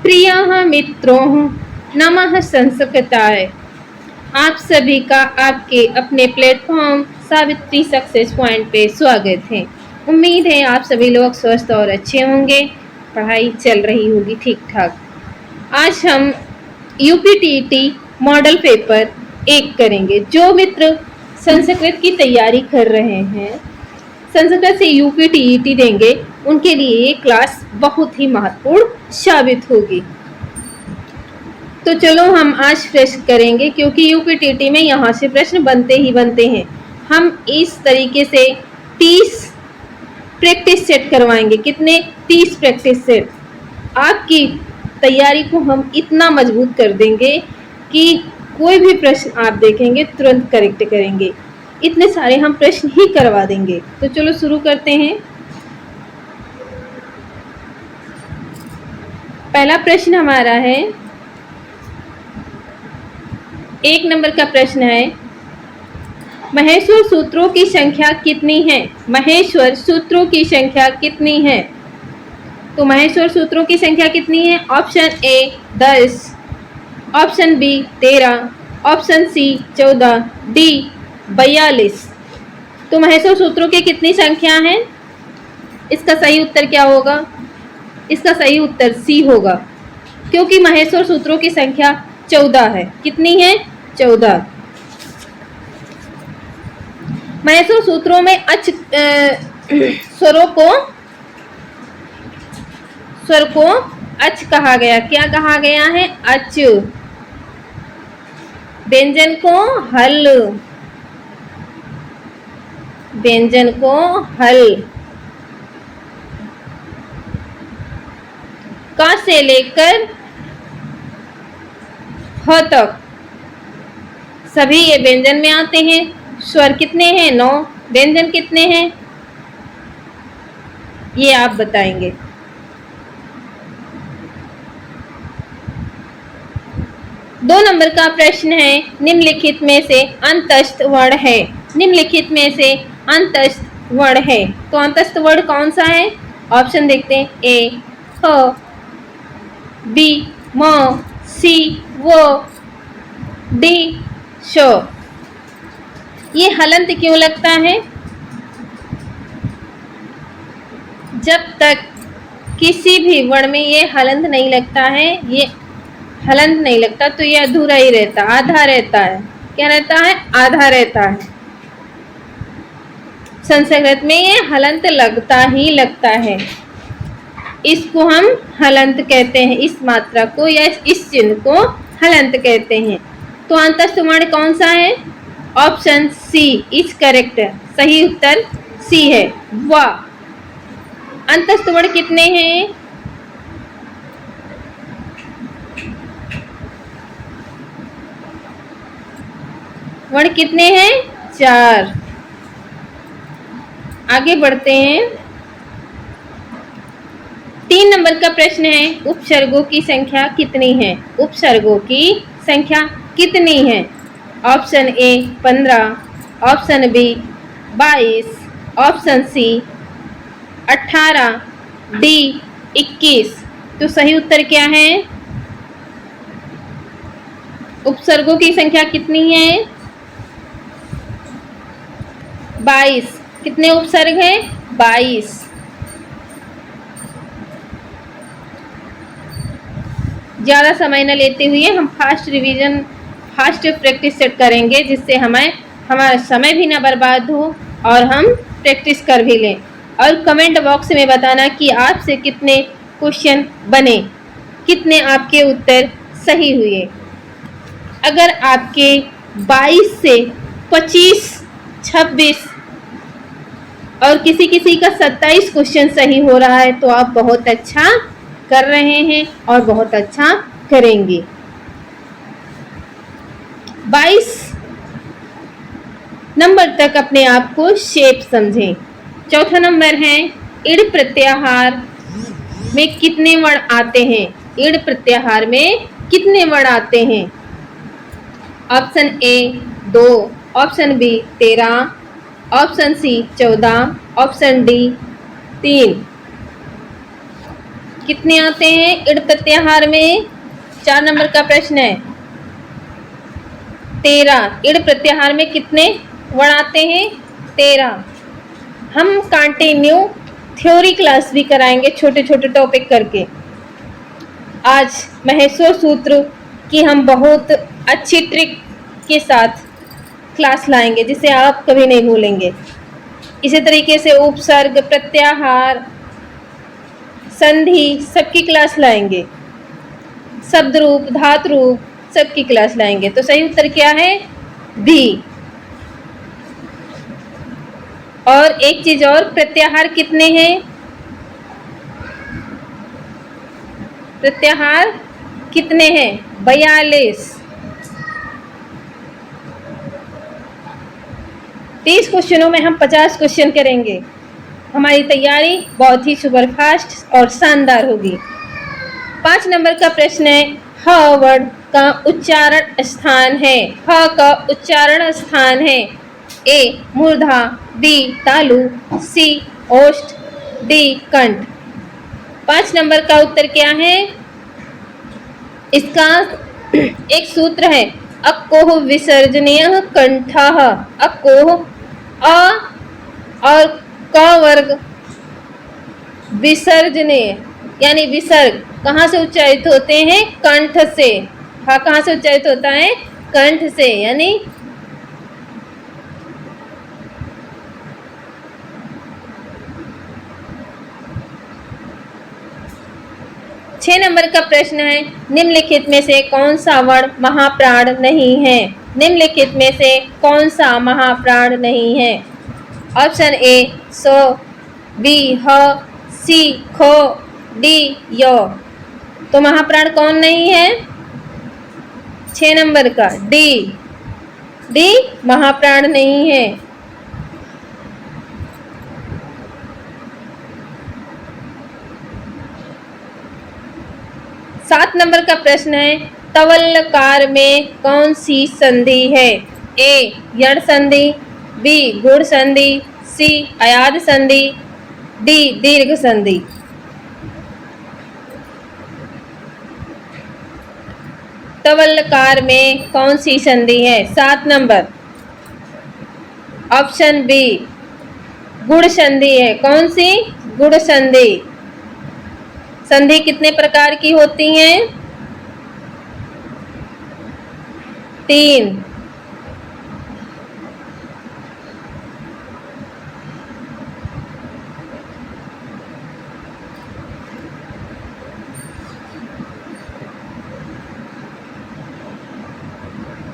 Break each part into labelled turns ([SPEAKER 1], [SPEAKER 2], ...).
[SPEAKER 1] प्रिय मित्रों, नमः संस्कृताय। आप सभी का आपके अपने प्लेटफॉर्म सावित्री सक्सेस पॉइंट पे स्वागत है। उम्मीद है आप सभी लोग स्वस्थ और अच्छे होंगे, पढ़ाई चल रही होगी ठीक ठाक। आज हम यूपीटीटी मॉडल पेपर 1 करेंगे। जो मित्र संस्कृत की तैयारी कर रहे हैं, संस्कृत से यूपीटीटी देंगे, उनके लिए ये क्लास बहुत ही महत्वपूर्ण साबित होगी। तो चलो हम आज प्रश्न करेंगे, क्योंकि यूपीटीटी में यहाँ से प्रश्न बनते ही बनते हैं। हम इस तरीके से 30 प्रैक्टिस सेट करवाएंगे। कितने? 30 प्रैक्टिस सेट। आपकी तैयारी को हम इतना मजबूत कर देंगे कि कोई भी प्रश्न आप देखेंगे तुरंत करेक्ट करेंगे। इतने सारे हम प्रश्न ही करवा देंगे। तो चलो शुरू करते हैं। पहला प्रश्न हमारा है, 1 नंबर का प्रश्न है, महेश्वर सूत्रों की संख्या कितनी है? महेश्वर सूत्रों की संख्या कितनी है? तो महेश्वर सूत्रों की संख्या कितनी है? Option A 10, option B 13, option C 14, D 42। तो महेश्वर सूत्रों की कितनी संख्या है? इसका सही उत्तर क्या होगा? इसका सही उत्तर सी होगा, क्योंकि महेश्वर सूत्रों की संख्या 14 है। कितनी है? 14। महेश्वर सूत्रों में स्वर को अच कहा गया। क्या कहा गया है? अच। व्यंजन को हल, व्यंजन को हल। का से लेकर ह तक सभी ये व्यंजन में आते हैं। स्वर कितने हैं? 9। व्यंजन कितने हैं? ये आप बताएंगे। दो नंबर का प्रश्न है, निम्नलिखित में से अंतस्थ वर्ण है। निम्नलिखित में से अंतस्थ वर्ण है। तो अंतस्थ वर्ण कौन सा है? ऑप्शन देखते हैं। ए ह, बी म, सी वो, डी शो। ये हलंत क्यों लगता है? जब तक किसी भी वर्ण में ये हलंत नहीं लगता है, ये हलंत नहीं लगता, तो ये अधूरा ही रहता, आधा रहता है। क्या रहता है? आधा रहता है। संस्कृत में ये हलंत लगता ही लगता है। इसको हम हलंत कहते हैं। इस मात्रा को या इस चिन्ह को हलंत कहते हैं। तो अंतस्थ वर्ण कौन सा है? Option C is correct. सही उत्तर सी है। वाह। अंतस्थ वर्ण कितने हैं? वर्ण कितने हैं? 4। आगे बढ़ते हैं। 3 नंबर का प्रश्न है, उपसर्गों की संख्या कितनी है? उपसर्गों की संख्या कितनी है? Option A 15, option B 22, option C 18, D 21। तो सही उत्तर क्या है? उपसर्गों की संख्या कितनी है? 22। कितने उपसर्ग हैं? 22। ज़्यादा समय न लेते हुए हम fast revision, fast practice set करेंगे, जिससे हमारा समय भी ना बर्बाद हो और हम प्रैक्टिस कर भी लें। और कमेंट बॉक्स में बताना कि आपसे कितने क्वेश्चन बने, कितने आपके उत्तर सही हुए। अगर आपके 22 से 25, 26 और किसी किसी का 27 क्वेश्चन सही हो रहा है, तो आप बहुत अच्छा कर रहे हैं और बहुत अच्छा करेंगे। 22 नंबर तक अपने आप को शेप समझें। चौथा नंबर है, इड़ प्रत्याहार में कितने वर्ण आते हैं? इड़ प्रत्याहार में कितने वर्ण आते हैं? Option A 2, option B 13, option C 14, option D 3। कितने आते हैं इड़ प्रत्याहार में? 4 नंबर का प्रश्न है। 13। इड़ प्रत्याहार में कितने वर्ण आते हैं? 13। हम कंटिन्यू थ्योरी क्लास भी कराएंगे छोटे छोटे टॉपिक करके। आज महेश्वर सूत्र की हम बहुत अच्छी ट्रिक के साथ क्लास लाएंगे जिसे आप कभी नहीं भूलेंगे। इसी तरीके से उपसर्ग, प्रत्याहार, संधि सबकी क्लास लाएंगे, शब्द रूप, धातु रूप सबकी क्लास लाएंगे। तो सही उत्तर क्या है? बी। और एक चीज और, प्रत्याहार कितने हैं? प्रत्याहार कितने हैं? 42। 30 क्वेश्चनों में हम 50 क्वेश्चन करेंगे। हमारी तैयारी बहुत ही सुपरफास्ट और शानदार होगी। 5 नंबर का प्रश्न है, ह वर्ण का उच्चारण स्थान है। ह का उच्चारण स्थान है। ए मूर्धा, बी तालु, सी ओष्ठ, डी कंठ। 5 नंबर का उत्तर क्या है? इसका एक सूत्र है, अकोह विसर्जनीय कंठः। अकोह, अ और क वर्ग विसर्जनीय यानी विसर्ग कहाँ से उच्चारित होते हैं? कंठ से। हा कहाँ से उच्चारित होता है? कंठ से। यानी 6 नंबर का प्रश्न है, निम्नलिखित में से कौन सा वर्ण महाप्राण नहीं है? निम्नलिखित में से कौन सा महाप्राण नहीं है? ऑप्शन ए स, बी ह, सी ख, डी य। तो महाप्राण कौन नहीं है? 6 नंबर का डी। डी महाप्राण नहीं है। सात नंबर का प्रश्न है, तवल्लकार में कौन सी संधि है? ए यण संधि, बी गुण संधि, सी अयाद संधि, डी दीर्घ संधि। तवल्लकार में कौन सी संधि है? 7 नंबर ऑप्शन बी गुण संधि है। कौन सी? गुण संधि। संधि कितने प्रकार की होती हैं? 3।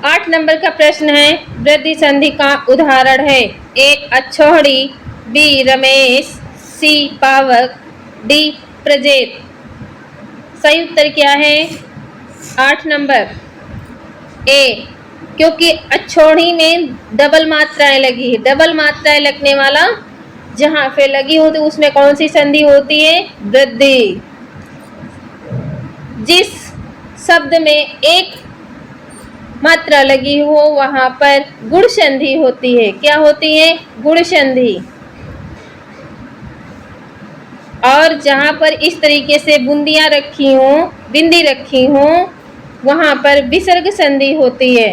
[SPEAKER 1] आठ नंबर का प्रश्न है, वृद्धि संधि का उदाहरण है। ए अक्षौहिणी, बी रमेश, सी पावक, डी प्रजेत। सही उत्तर क्या है? 8 नंबर ए, क्योंकि अक्षौहिणी में डबल मात्राएं लगी है। डबल मात्राएं लगने वाला जहां पे लगी होती उसमें कौन सी संधि होती है? वृद्धि। जिस शब्द में एक मात्रा लगी हो वहां पर गुण संधि होती है। क्या होती है? गुण संधि। और जहां पर इस तरीके से बूंदियां रखी हो, बिंदी रखी हो, वहां पर विसर्ग संधि होती है।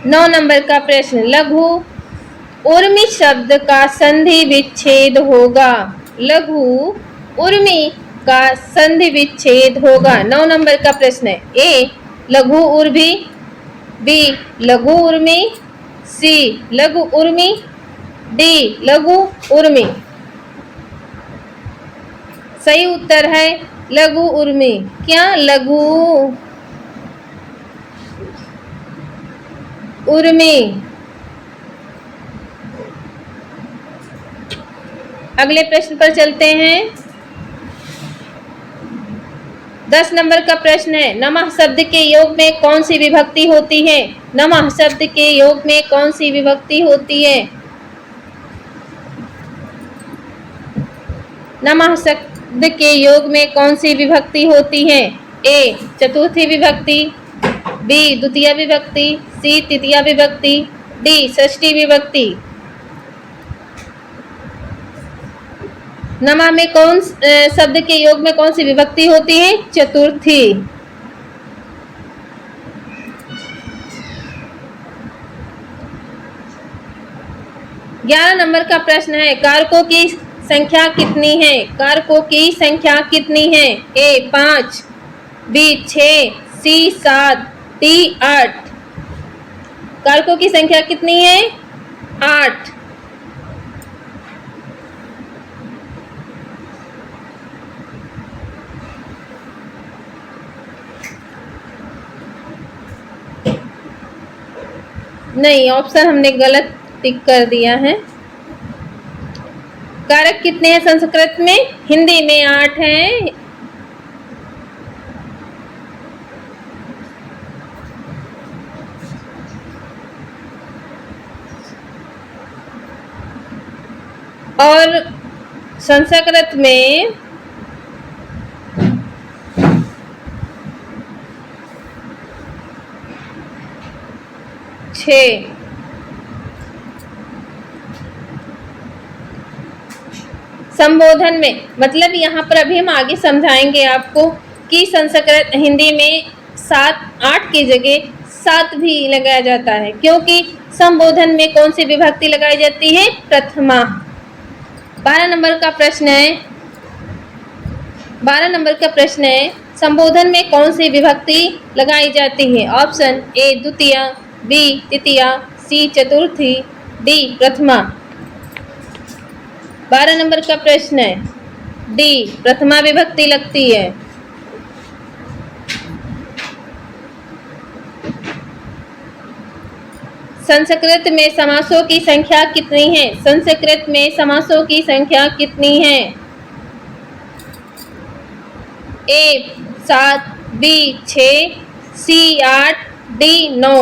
[SPEAKER 1] 9 नंबर का प्रश्न, लघु उर्मी शब्द का संधि विच्छेद होगा। लघु उर्मी का संधि विच्छेद होगा। 9 नंबर का प्रश्न है। ए लघु उर्मी, बी लघु उर्मी, सी लघु उर्मी, डी लघु उर्मी। सही उत्तर है लघु उर्मी। क्या? लघु उर्मी। अगले प्रश्न पर चलते हैं। 10 नंबर का प्रश्न है, नमः शब्द के योग में कौन सी विभक्ति होती है? नमः शब्द के योग में कौन सी विभक्ति होती है? नमः शब्द के योग में कौन सी विभक्ति होती है? ए चतुर्थी विभक्ति, बी द्वितीय विभक्ति, सी तृतीय विभक्ति, डी षष्ठी विभक्ति। नमा में शब्द के योग में कौन सी विभक्ति होती है? चतुर्थी। 11 नंबर का प्रश्न है, कारकों की संख्या कितनी है? कारकों की संख्या कितनी है? ए 5, बी 6, सी 7, डी 8। कारकों की संख्या कितनी है? 8। नहीं, ऑप्शन हमने गलत टिक कर दिया है। कारक कितने हैं संस्कृत में? हिंदी में 8 हैं। और संस्कृत में 6। संबोधन में मतलब यहाँ पर अभी हम आगे समझाएंगे आपको कि संस्कृत हिंदी में 7, 8 की जगह 7 भी लगाया जाता है, क्योंकि संबोधन में कौन सी विभक्ति लगाई जाती है? प्रथमा। 12 नंबर का प्रश्न है, 12 नंबर का प्रश्न है, संबोधन में कौन सी विभक्ति लगाई जाती है? ऑप्शन ए द्वितीया, बी तृतीया, सी चतुर्थी, डी प्रथमा। 12 नंबर का प्रश्न है, डी प्रथमा विभक्ति लगती है। संस्कृत में समासों की संख्या कितनी है? संस्कृत में समासों की संख्या कितनी है? ए 7, बी 6, सी 8, डी 9।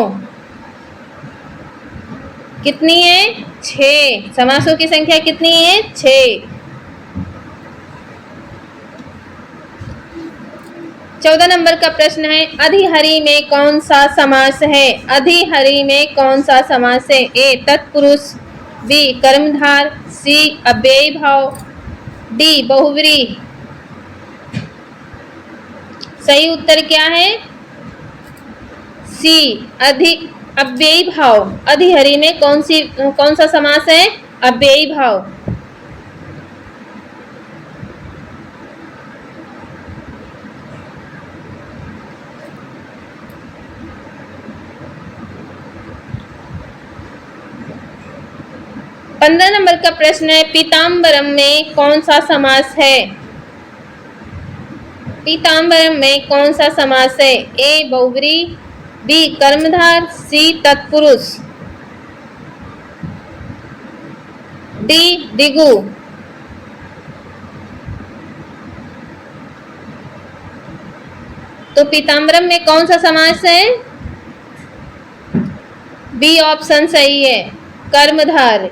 [SPEAKER 1] कितनी है? 6। समासों की संख्या कितनी है? 6। 14 नंबर का प्रश्न है, अधिहरि में कौन सा समास है? अधिहरि में कौन सा समास है? ए तत्पुरुष, बी कर्मधार, सी अव्ययी भाव, डी बहुव्रीहि। सही उत्तर क्या है? सी अव्ययी भाव। अधिहरि में कौन सा समास है? अव्ययी भाव। पंद्रह नंबर का प्रश्न है, पीताम्बरम में कौन सा समास है? पीताम्बरम में कौन सा समास है? ए बहुव्रीहि, बी कर्मधार, सी तत्पुरुष, डी द्विगु। तो पीताम्बरम में कौन सा समास है? बी ऑप्शन सही है, कर्मधार।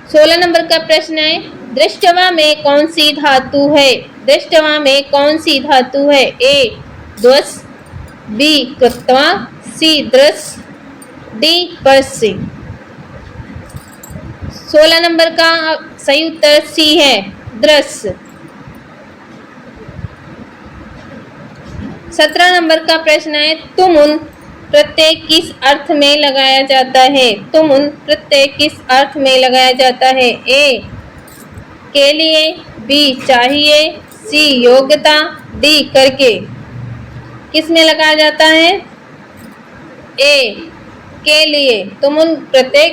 [SPEAKER 1] 16 नंबर का प्रश्न है, दृष्टवा में कौन सी धातु है? दृष्टवा में कौन सी धातु है? ए ध्वस, बी कृत्वा, सी दृश, डी परस्य। 16 नंबर का सही उत्तर सी है, दृश। 17 नंबर का प्रश्न है, तुम उन प्रत्यय किस अर्थ में लगाया जाता है? तुम उन प्रत्यय किस अर्थ में लगाया जाता है? ए के लिए, बी चाहिए, सी योग्यता, डी करके। किस में लगाया जाता है? ए के लिए। तुम उन प्रत्यय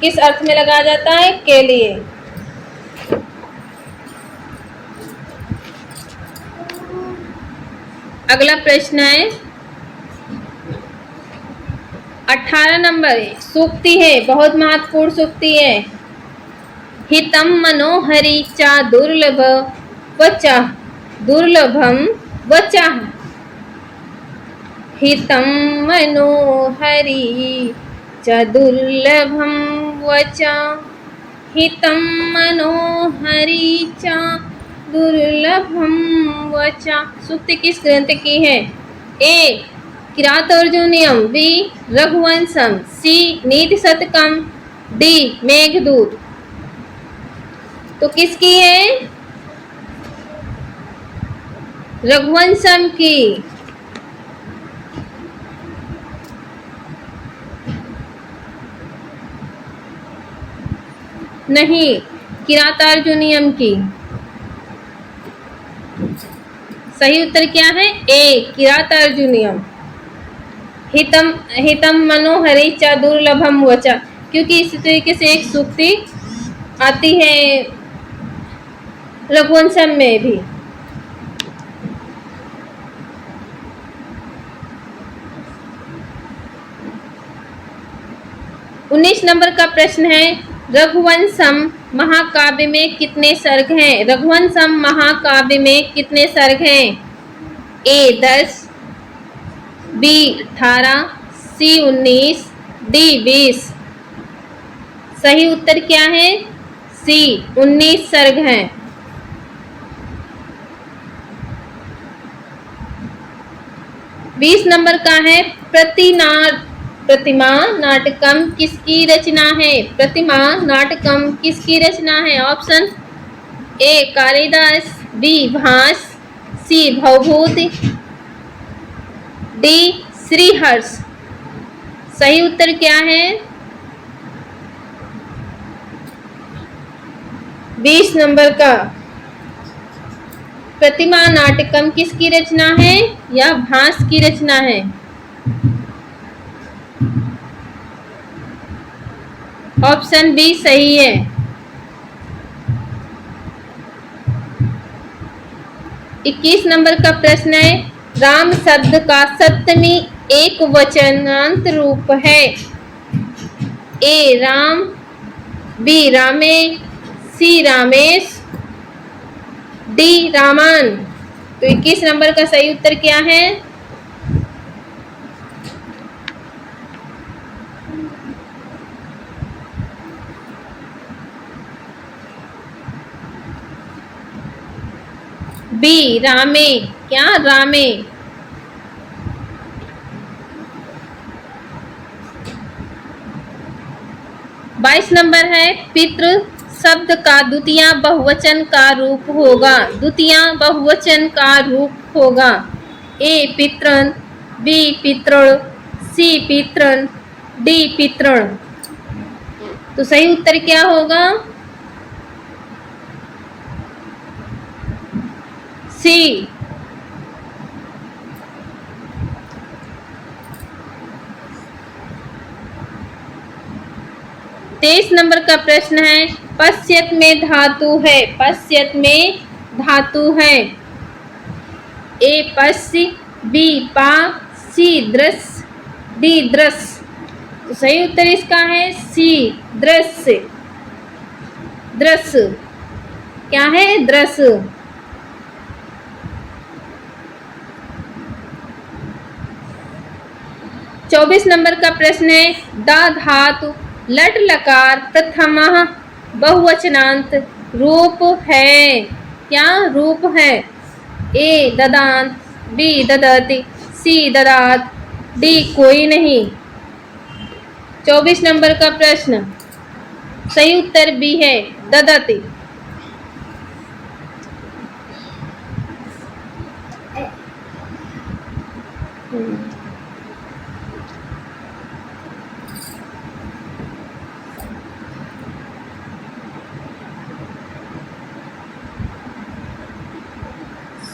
[SPEAKER 1] किस अर्थ में लगाया जाता है? के लिए। अगला प्रश्न है 18 नंबर सूक्ति है, बहुत महत्वपूर्ण सूक्ति है। हितम मनोहरि चा दुर्लभ वचा दुर्लभम वचा। हितम मनोहरि च दुर्लभम वचा। हितम मनोहरि च दुर्लभम वचा। सूक्ति किस ग्रंथ की है? ए किरात अर्जुनियम, बी रघुवंशम, सी नीति शतकम, डी मेघदूत। तो किसकी है? रघुवंशम की। नहीं, किरातार्जुनियम की। सही उत्तर क्या है? ए किरातार्जुनियम। हितम हितम मनोहरि च दुर्लभम वचा, क्योंकि इसी तरीके से एक सूक्ति आती है रघुवंशम में भी। उन्नीस नंबर का प्रश्न है, रघुवंशम महाकाव्य में कितने सर्ग हैं? रघुवंशम महाकाव्य में कितने सर्ग हैं? ए 10, बी 18, सी 19, डी 20। सही उत्तर क्या है? सी 19 सर्ग हैं। बीस नंबर का है, प्रतिमा नाटकम किसकी रचना है? प्रतिमा नाटकम किसकी रचना है? Option A Kalidasa, B Bhasa, C Bhavabhuti, D Shriharsha. सही उत्तर क्या है? 20 नंबर का प्रतिमा नाटकम किसकी रचना है? यह भास की रचना है। ऑप्शन बी सही है। 21 नंबर का प्रश्न है, राम शब्द का सप्तमी एक वचनांत रूप है? ए राम, बी रामे, सी रामेश, डी रामान। तो 21 नंबर का सही उत्तर क्या है? बी रामे। क्या? रामे। बाईस नंबर है, पितृ शब्द का द्वितीय बहुवचन का रूप होगा? द्वितीय बहुवचन का रूप होगा? ए पितृन, बी पितृण, सी पितृन, डी पितृण। तो सही उत्तर क्या होगा? सी। 23 नंबर का प्रश्न है, पश्यत में धातु है? पश्यत में धातु है? ए पश्य, बी पा, सी दृश्य, डी दृश्य। तो सही उत्तर इसका है सी दृश्य। दृश्य क्या है? दृश्य। 24 नंबर का प्रश्न है, द धातु लट लकार प्रथम बहुवचनांत रूप है? क्या रूप है? ए ददांत, बी ददति, सी ददात, डी कोई नहीं। 24 नंबर का प्रश्न सही उत्तर बी है, ददति।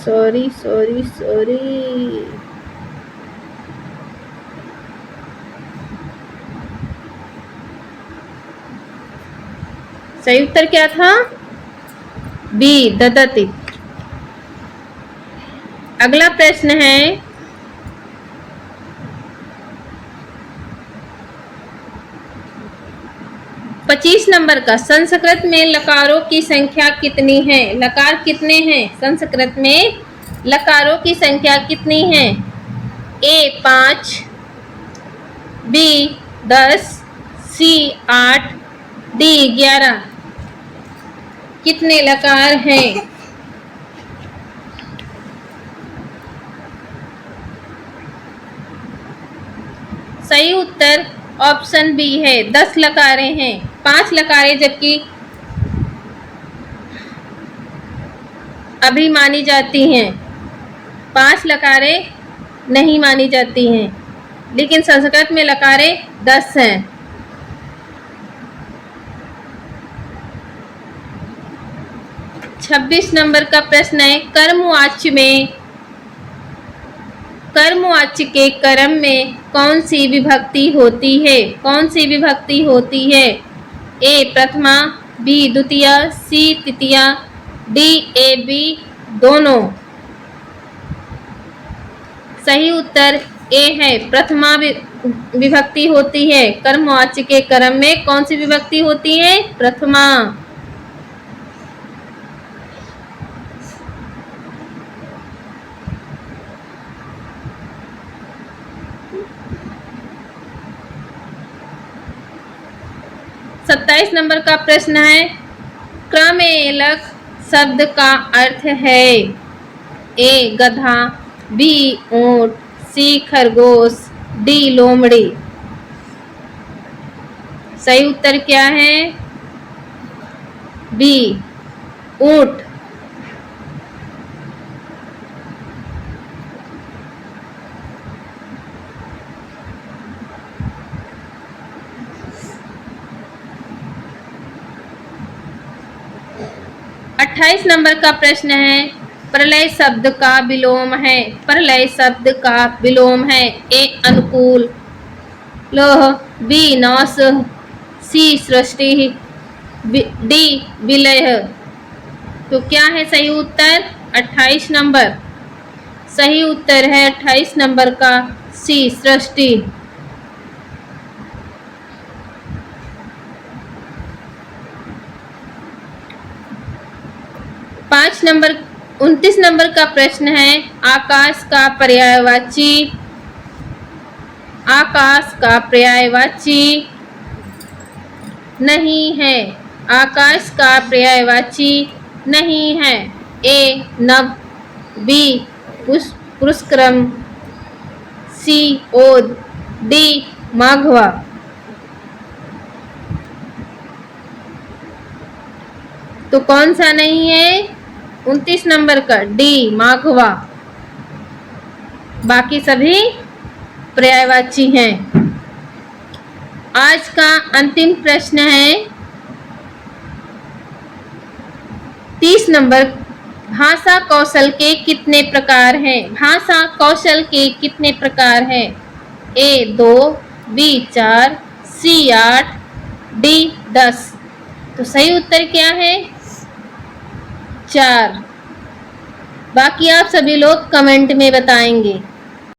[SPEAKER 1] Sorry sorry sorry. सही उत्तर क्या था? बी ददति। अगला प्रश्न है, 25 नंबर का, संस्कृत में लकारों की संख्या कितनी है? लकार कितने हैं? संस्कृत में लकारों की संख्या कितनी है? ए 5, बी 10, सी 8, डी 11। कितने लकार हैं? सही उत्तर ऑप्शन बी है, 10 लकारें हैं। 5 लकारें जबकि अभी मानी जाती हैं, 5 लकारें नहीं मानी जाती हैं, लेकिन संस्कृत में लकारें 10 हैं। छब्बीस नंबर का प्रश्न है, कर्मवाच्य में कर्मवाच्य के कर्म में कौन सी विभक्ति होती है? कौन सी विभक्ति होती है? ए प्रथमा, बी द्वितीया, सी तृतीया, डी ए बी दोनों। सही उत्तर ए है, प्रथमा विभक्ति होती है। कर्मवाच्य के कर्म में कौन सी विभक्ति होती है? प्रथमा। सत्ताईस नंबर का प्रश्न है, क्रमेलक शब्द का अर्थ है? ए गधा, बी ऊंट, सी खरगोश, डी लोमड़ी। सही उत्तर क्या है? बी ऊंट। अट्ठाईस नंबर का प्रश्न है, प्रलय शब्द का विलोम है? प्रलय शब्द का विलोम है? ए अनुकूल, लोह, बी नाश, सी सृष्टि, डी विलय। तो क्या है सही उत्तर? 28 नंबर। सही उत्तर है 28 नंबर का सी सृष्टि। पाँच नंबर 29 नंबर का प्रश्न है, आकाश का पर्यायवाची, आकाश का पर्यायवाची नहीं है। आकाश का पर्यायवाची नहीं है। ए नभ, बी पुष्करम, सी ओद, डी माघवा। तो कौन सा नहीं है? 29 नंबर का डी माघवा। बाकी सभी पर्यायवाची हैं। आज का अंतिम प्रश्न है 30 नंबर, भाषा कौशल के कितने प्रकार हैं? भाषा कौशल के कितने प्रकार हैं? ए 2, बी 4, सी 8, डी 10। तो सही उत्तर क्या है? 4। बाकी आप सभी लोग कमेंट में बताएंगे।